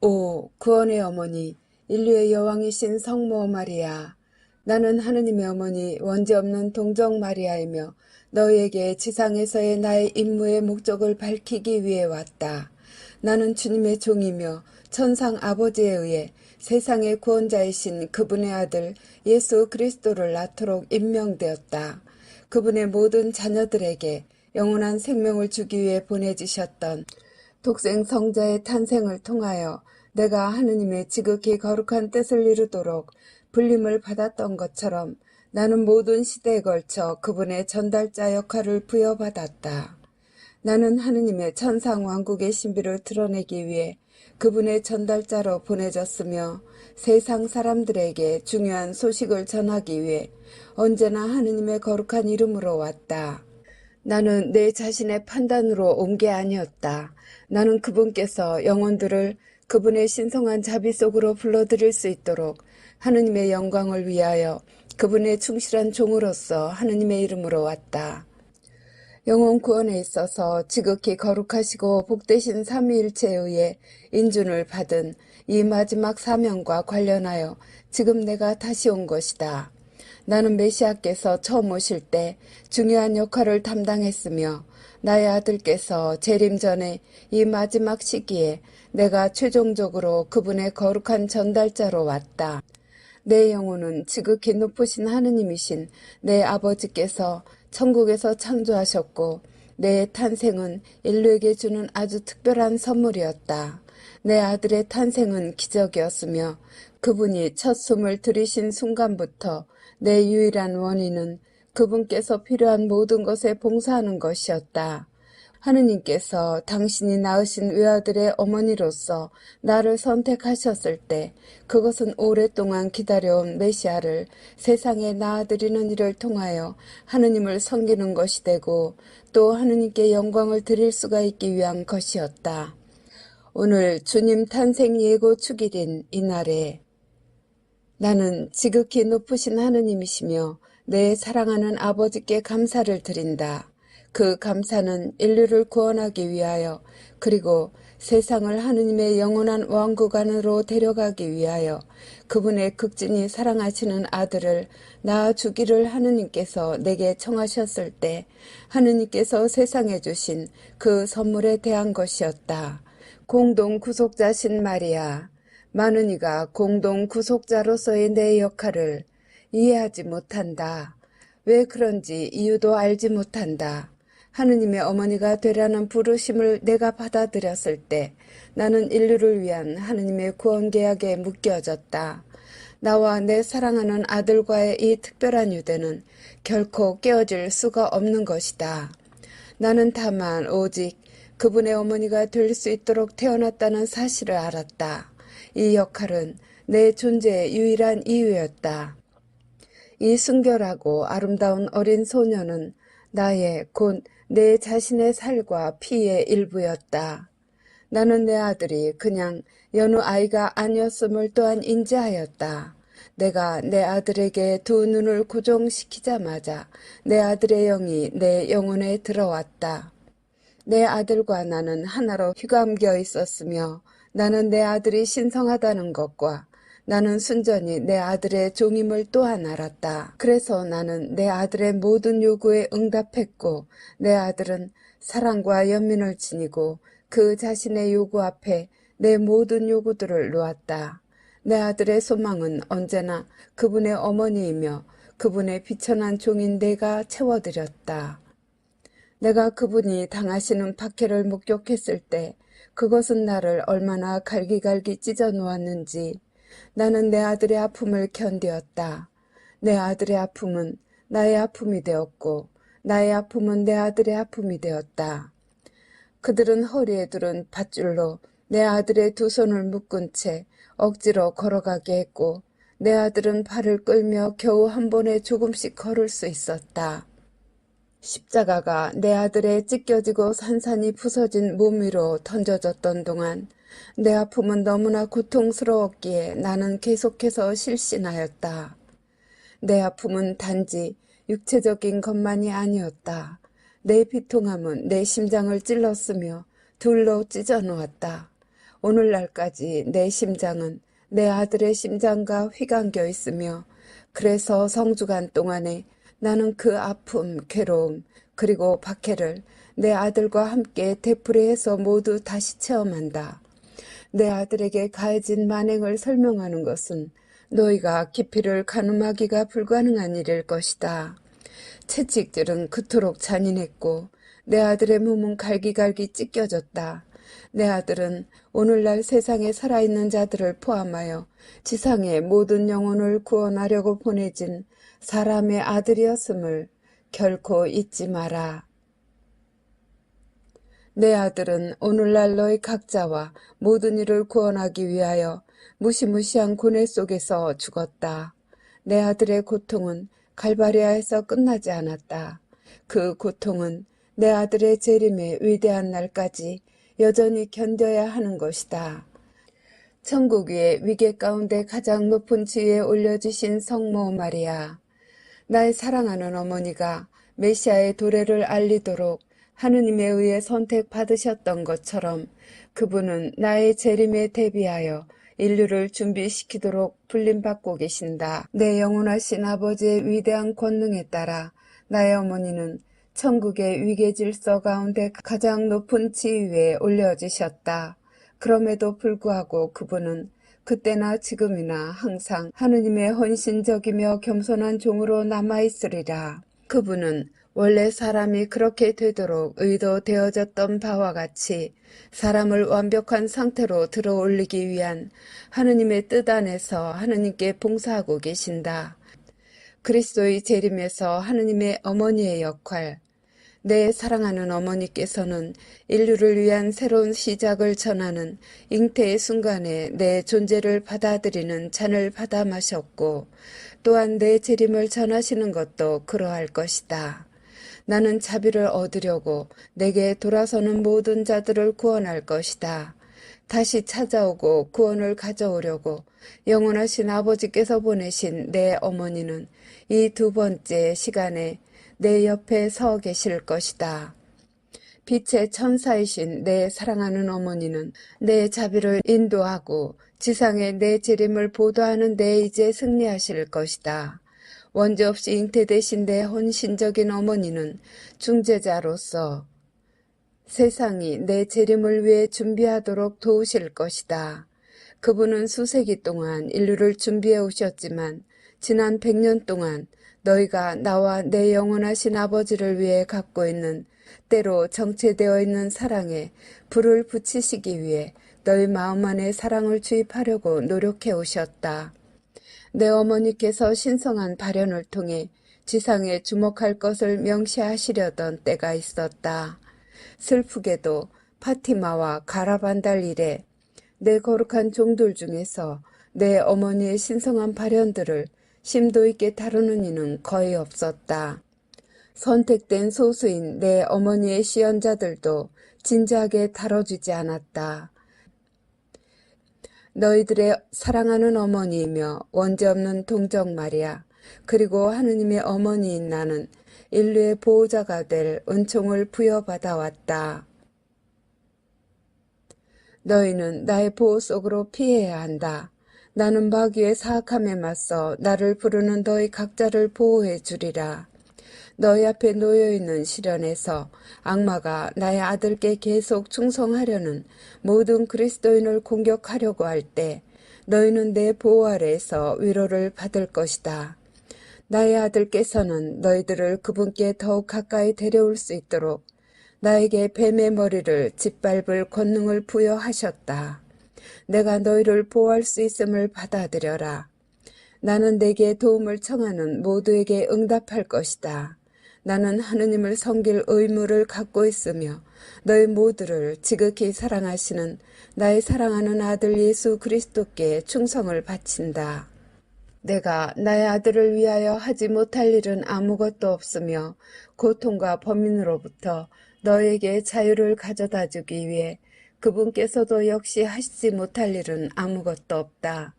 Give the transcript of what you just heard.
오, 구원의 어머니, 인류의 여왕이신 성모 마리아, 나는 하느님의 어머니 원죄없는 동정 마리아이며 너희에게 지상에서의 나의 임무의 목적을 밝히기 위해 왔다. 나는 주님의 종이며 천상 아버지에 의해 세상의 구원자이신 그분의 아들 예수 그리스도를 낳도록 임명되었다. 그분의 모든 자녀들에게 영원한 생명을 주기 위해 보내주셨던 독생 성자의 탄생을 통하여 내가 하느님의 지극히 거룩한 뜻을 이루도록 불림을 받았던 것처럼 나는 모든 시대에 걸쳐 그분의 전달자 역할을 부여받았다. 나는 하느님의 천상 왕국의 신비를 드러내기 위해 그분의 전달자로 보내졌으며 세상 사람들에게 중요한 소식을 전하기 위해 언제나 하느님의 거룩한 이름으로 왔다. 나는 내 자신의 판단으로 온 게 아니었다. 나는 그분께서 영혼들을 그분의 신성한 자비 속으로 불러들일 수 있도록 하느님의 영광을 위하여 그분의 충실한 종으로서 하느님의 이름으로 왔다. 영혼 구원에 있어서 지극히 거룩하시고 복되신 삼위일체에 의해 인준을 받은 이 마지막 사명과 관련하여 지금 내가 다시 온 것이다. 나는 메시아께서 처음 오실 때 중요한 역할을 담당했으며 나의 아들께서 재림 전에 이 마지막 시기에 내가 최종적으로 그분의 거룩한 전달자로 왔다. 내 영혼은 지극히 높으신 하느님이신 내 아버지께서 천국에서 창조하셨고 내 탄생은 인류에게 주는 아주 특별한 선물이었다. 내 아들의 탄생은 기적이었으며 그분이 첫 숨을 들이신 순간부터 내 유일한 원인은 그분께서 필요한 모든 것에 봉사하는 것이었다. 하느님께서 당신이 낳으신 외아들의 어머니로서 나를 선택하셨을 때 그것은 오랫동안 기다려온 메시아를 세상에 낳아드리는 일을 통하여 하느님을 섬기는 것이 되고 또 하느님께 영광을 드릴 수가 있기 위한 것이었다. 오늘 주님 탄생 예고 축일인 이날에 나는 지극히 높으신 하느님이시며 내 사랑하는 아버지께 감사를 드린다. 그 감사는 인류를 구원하기 위하여 그리고 세상을 하느님의 영원한 왕국 안으로 데려가기 위하여 그분의 극진히 사랑하시는 아들을 낳아주기를 하느님께서 내게 청하셨을 때 하느님께서 세상에 주신 그 선물에 대한 것이었다. 공동 구속자신 마리아, 많은 이가 공동 구속자로서의 내 역할을 이해하지 못한다. 왜 그런지 이유도 알지 못한다. 하느님의 어머니가 되라는 부르심을 내가 받아들였을 때 나는 인류를 위한 하느님의 구원 계약에 묶여졌다. 나와 내 사랑하는 아들과의 이 특별한 유대는 결코 깨어질 수가 없는 것이다. 나는 다만 오직 그분의 어머니가 될 수 있도록 태어났다는 사실을 알았다. 이 역할은 내 존재의 유일한 이유였다. 이 순결하고 아름다운 어린 소녀는 나의 곧 내 자신의 살과 피의 일부였다. 나는 내 아들이 그냥 여느 아이가 아니었음을 또한 인지하였다. 내가 내 아들에게 두 눈을 고정시키자마자 내 아들의 영이 내 영혼에 들어왔다. 내 아들과 나는 하나로 휘감겨 있었으며 나는 내 아들이 신성하다는 것과 나는 순전히 내 아들의 종임을 또한 알았다. 그래서 나는 내 아들의 모든 요구에 응답했고 내 아들은 사랑과 연민을 지니고 그 자신의 요구 앞에 내 모든 요구들을 놓았다. 내 아들의 소망은 언제나 그분의 어머니이며 그분의 비천한 종인 내가 채워드렸다. 내가 그분이 당하시는 박해를 목격했을 때 그것은 나를 얼마나 갈기갈기 찢어 놓았는지 나는 내 아들의 아픔을 견디었다. 내 아들의 아픔은 나의 아픔이 되었고 나의 아픔은 내 아들의 아픔이 되었다. 그들은 허리에 두른 밧줄로 내 아들의 두 손을 묶은 채 억지로 걸어가게 했고 내 아들은 발을 끌며 겨우 한 번에 조금씩 걸을 수 있었다. 십자가가 내 아들의 찢겨지고 산산이 부서진 몸 위로 던져졌던 동안 내 아픔은 너무나 고통스러웠기에 나는 계속해서 실신하였다. 내 아픔은 단지 육체적인 것만이 아니었다. 내 비통함은 내 심장을 찔렀으며 둘로 찢어 놓았다. 오늘날까지 내 심장은 내 아들의 심장과 휘감겨 있으며 그래서 성주간 동안에 나는 그 아픔, 괴로움, 그리고 박해를 내 아들과 함께 되풀이해서 모두 다시 체험한다. 내 아들에게 가해진 만행을 설명하는 것은 너희가 깊이를 가늠하기가 불가능한 일일 것이다. 채찍질은 그토록 잔인했고 내 아들의 몸은 갈기갈기 찢겨졌다. 내 아들은 오늘날 세상에 살아있는 자들을 포함하여 지상의 모든 영혼을 구원하려고 보내진 사람의 아들이었음을 결코 잊지 마라. 내 아들은 오늘날 너희 각자와 모든 이를 구원하기 위하여 무시무시한 고뇌 속에서 죽었다. 내 아들의 고통은 갈바리아에서 끝나지 않았다. 그 고통은 내 아들의 재림의 위대한 날까지 여전히 견뎌야 하는 것이다. 천국 위의 위계 가운데 가장 높은 지위에 올려주신 성모 마리아, 나의 사랑하는 어머니가 메시아의 도래를 알리도록 하느님에 의해 선택받으셨던 것처럼 그분은 나의 재림에 대비하여 인류를 준비시키도록 불림받고 계신다. 내 영원하신 아버지의 위대한 권능에 따라 나의 어머니는 천국의 위계 질서 가운데 가장 높은 지위에 올려지셨다. 그럼에도 불구하고 그분은 그때나 지금이나 항상 하느님의 헌신적이며 겸손한 종으로 남아있으리라. 그분은 원래 사람이 그렇게 되도록 의도되어졌던 바와 같이 사람을 완벽한 상태로 들어올리기 위한 하느님의 뜻 안에서 하느님께 봉사하고 계신다. 그리스도의 재림에서 하느님의 어머니의 역할, 내 사랑하는 어머니께서는 인류를 위한 새로운 시작을 전하는 잉태의 순간에 내 존재를 받아들이는 잔을 받아 마셨고 또한 내 재림을 전하시는 것도 그러할 것이다. 나는 자비를 얻으려고 내게 돌아서는 모든 자들을 구원할 것이다. 다시 찾아오고 구원을 가져오려고 영원하신 아버지께서 보내신 내 어머니는 이 두 번째 시간에 내 옆에 서 계실 것이다. 빛의 천사이신 내 사랑하는 어머니는 내 자비를 인도하고 지상에 내 재림을 보도하는 데 이제 승리하실 것이다. 원죄 없이 잉태되신 내 헌신적인 어머니는 중재자로서 세상이 내 재림을 위해 준비하도록 도우실 것이다. 그분은 수세기 동안 인류를 준비해 오셨지만 지난 100년 동안 너희가 나와 내 영원하신 아버지를 위해 갖고 있는 때로 정체되어 있는 사랑에 불을 붙이시기 위해 너희 마음 안에 사랑을 주입하려고 노력해 오셨다. 내 어머니께서 신성한 발현을 통해 지상에 주목할 것을 명시하시려던 때가 있었다. 슬프게도 파티마와 가라반달 이래 내 거룩한 종들 중에서 내 어머니의 신성한 발현들을 심도 있게 다루는 이는 거의 없었다. 선택된 소수인 내 어머니의 시연자들도 진지하게 다뤄주지 않았다. 너희들의 사랑하는 어머니이며 원죄없는 동정 마리아, 그리고 하느님의 어머니인 나는 인류의 보호자가 될 은총을 부여받아왔다. 너희는 나의 보호 속으로 피해야 한다. 나는 마귀의 사악함에 맞서 나를 부르는 너희 각자를 보호해 주리라. 너희 앞에 놓여있는 시련에서 악마가 나의 아들께 계속 충성하려는 모든 그리스도인을 공격하려고 할 때 너희는 내 보호 아래에서 위로를 받을 것이다. 나의 아들께서는 너희들을 그분께 더욱 가까이 데려올 수 있도록 나에게 뱀의 머리를 짓밟을 권능을 부여하셨다. 내가 너희를 보호할 수 있음을 받아들여라. 나는 내게 도움을 청하는 모두에게 응답할 것이다. 나는 하느님을 섬길 의무를 갖고 있으며 너희 모두를 지극히 사랑하시는 나의 사랑하는 아들 예수 그리스도께 충성을 바친다. 내가 나의 아들을 위하여 하지 못할 일은 아무것도 없으며 고통과 범인으로부터 너에게 자유를 가져다 주기 위해 그분께서도 역시 하시지 못할 일은 아무것도 없다.